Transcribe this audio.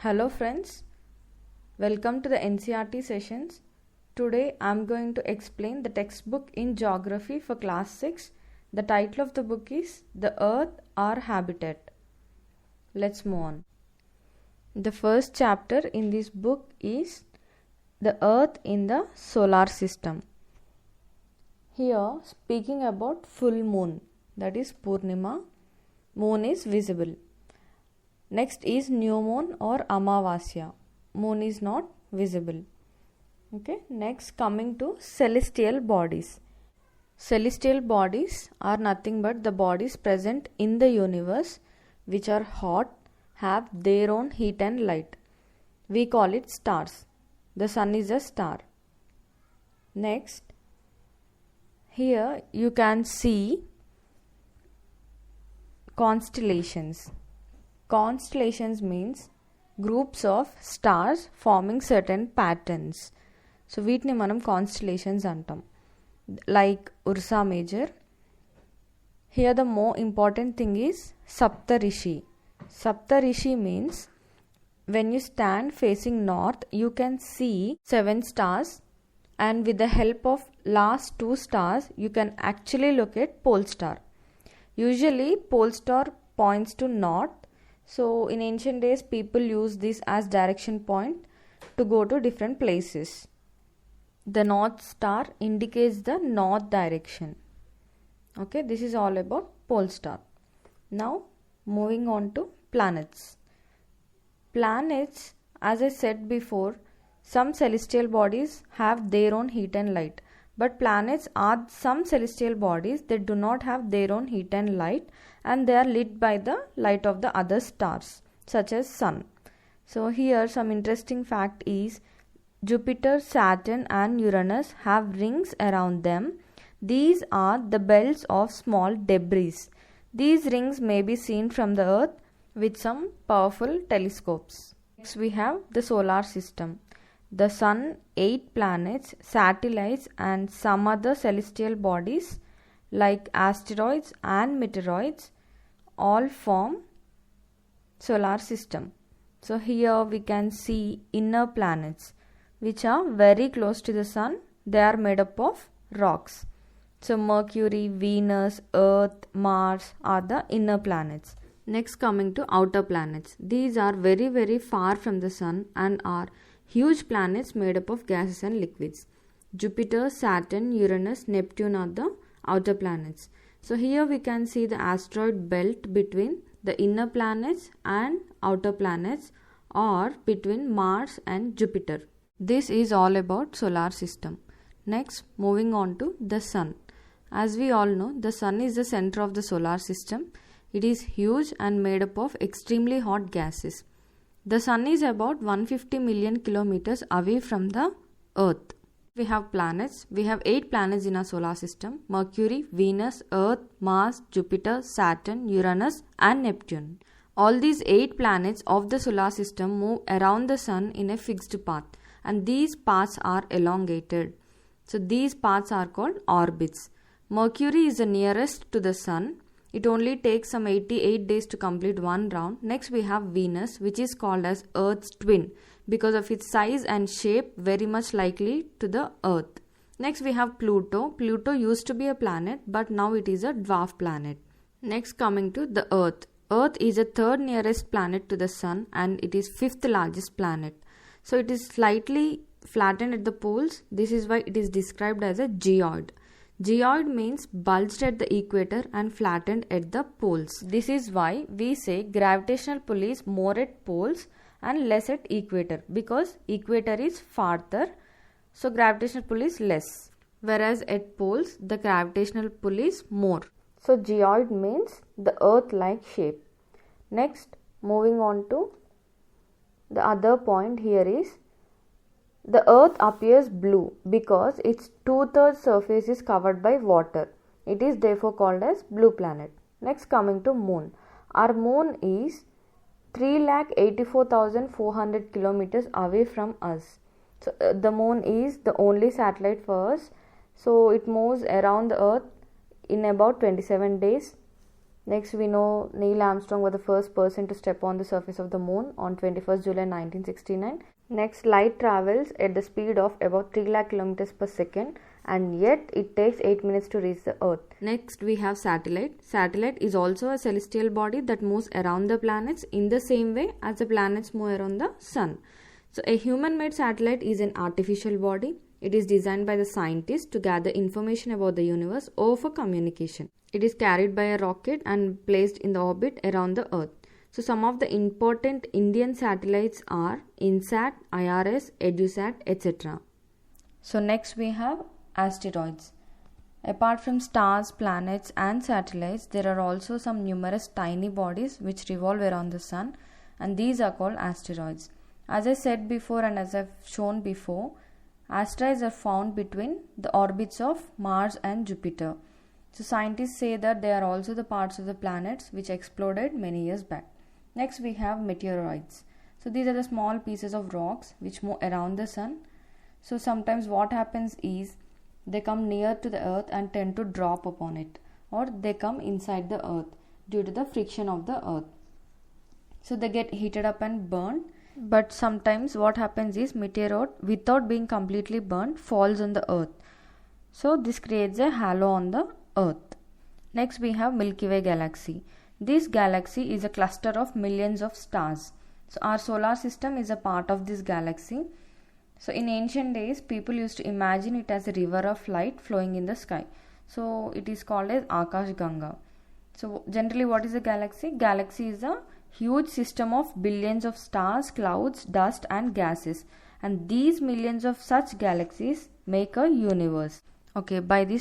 Hello friends, welcome to the NCERT sessions. Today I am going to explain the textbook in Geography for class 6. The title of the book is The Earth, Our Habitat. Let's move on. The first chapter in this book is The Earth in the Solar System. Here speaking about full moon, that is Purnima, moon is visible. Next is new moon or Amavasya. Moon is not visible. Okay. Next coming to celestial bodies. Celestial bodies are nothing but the bodies present in the universe which are hot, have their own heat and light. We call it stars. The sun is a star. Next, here you can see constellations. Constellations means groups of stars forming certain patterns. So వీటిని మనం constellations అంటాం. Like Ursa Major. Here the more important thing is Saptarishi. Saptarishi means when you stand facing north, you can see 7 stars, and with the help of last 2 stars, you can actually locate pole star. Usually pole star points to north. So in ancient days people use this as direction point to go to different places. The north star indicates the north direction. Okay, this is all about pole star. Now moving on to planets. Planets, as I said before, some celestial bodies have their own heat and light. But planets are some celestial bodies that do not have their own heat and light, and they are lit by the light of the other stars such as sun. So here some interesting fact is Jupiter, Saturn and Uranus have rings around them. These are the belts of small debris. These rings may be seen from the earth with some powerful telescopes. Next we have the solar system. The sun, 8 planets, satellites and some other celestial bodies like asteroids and meteoroids all form solar system. So here we can see inner planets which are very close to the sun. They are made up of rocks. So Mercury, Venus, Earth, Mars are the inner planets. Next coming to outer planets. These are very far from the sun and are huge planets made up of gases and liquids. Jupiter, Saturn, Uranus, Neptune are the outer planets. So here we can see the asteroid belt between the inner planets and outer planets, or between Mars and Jupiter. This is all about solar system. Next, moving on to the sun. As we all know, the sun is the center of the solar system. It is huge and made up of extremely hot gases. The sun is about 150 million kilometers away from the earth. We have planets. We have 8 planets in our solar system: Mercury, Venus, Earth, Mars, Jupiter, Saturn, Uranus and Neptune. All these 8 planets of the solar system move around the sun in a fixed path, and these paths are elongated. So these paths are called orbits. Mercury is the nearest to the sun. It only takes some 88 days to complete one round. Next we have Venus, which is called as Earth's twin because of its size and shape very much likely to the Earth. Next we have Pluto. Pluto used to be a planet, but now it is a dwarf planet. Next coming to the Earth. Earth is the 3rd nearest planet to the sun and it is 5th largest planet. So it is slightly flattened at the poles. This is why it is described as a geoid. Geoid means bulged at the equator and flattened at the poles. This is why we say gravitational pull is more at poles and less at equator, because equator is farther, so gravitational pull is less, whereas at poles the gravitational pull is more. So geoid means the earth-like shape. Next, moving on to the other point here is the earth appears blue because its 2/3 surface is covered by water. It is therefore called as blue planet. Next coming to moon. Our moon is 3,84,400 kilometers away from us. So the moon is the only satellite for us. So it moves around the earth in about 27 days. Next, we know Neil Armstrong was the first person to step on the surface of the moon on 21st July 1969. Next, light travels at the speed of about 3 lakh kilometers per second, and yet it takes 8 minutes to reach the Earth. Next, we have satellite. Satellite is also a celestial body that moves around the planets in the same way as the planets move around the sun. So, a human-made satellite is an artificial body. It is designed by the scientists to gather information about the universe or for communication. It is carried by a rocket and placed in the orbit around the Earth. So some of the important Indian satellites are Ncert, IRS, EduSat, etc. So next we have asteroids. Apart from stars, planets and satellites, there are also some numerous tiny bodies which revolve around the sun, and these are called asteroids. As I said before and as I've shown before, asteroids are found between the orbits of Mars and Jupiter. So scientists say that they are also the parts of the planets which exploded many years back. Next we have meteoroids. So these are the small pieces of rocks which move around the sun. So sometimes what happens is they come near to the earth and tend to drop upon it, or they come inside the earth due to the friction of the earth. So they get heated up and burned. But sometimes what happens is meteor, without being completely burnt, falls on the earth. So this creates a halo on the earth. Next we have Milky Way galaxy. This galaxy is a cluster of millions of stars. So our solar system is a part of this galaxy. So in ancient days, people used to imagine it as a river of light flowing in the sky. So it is called as Akash Ganga. So generally what is a galaxy? Galaxy is a huge system of billions of stars, clouds, dust and gases. And these millions of such galaxies make a universe. Okay, by this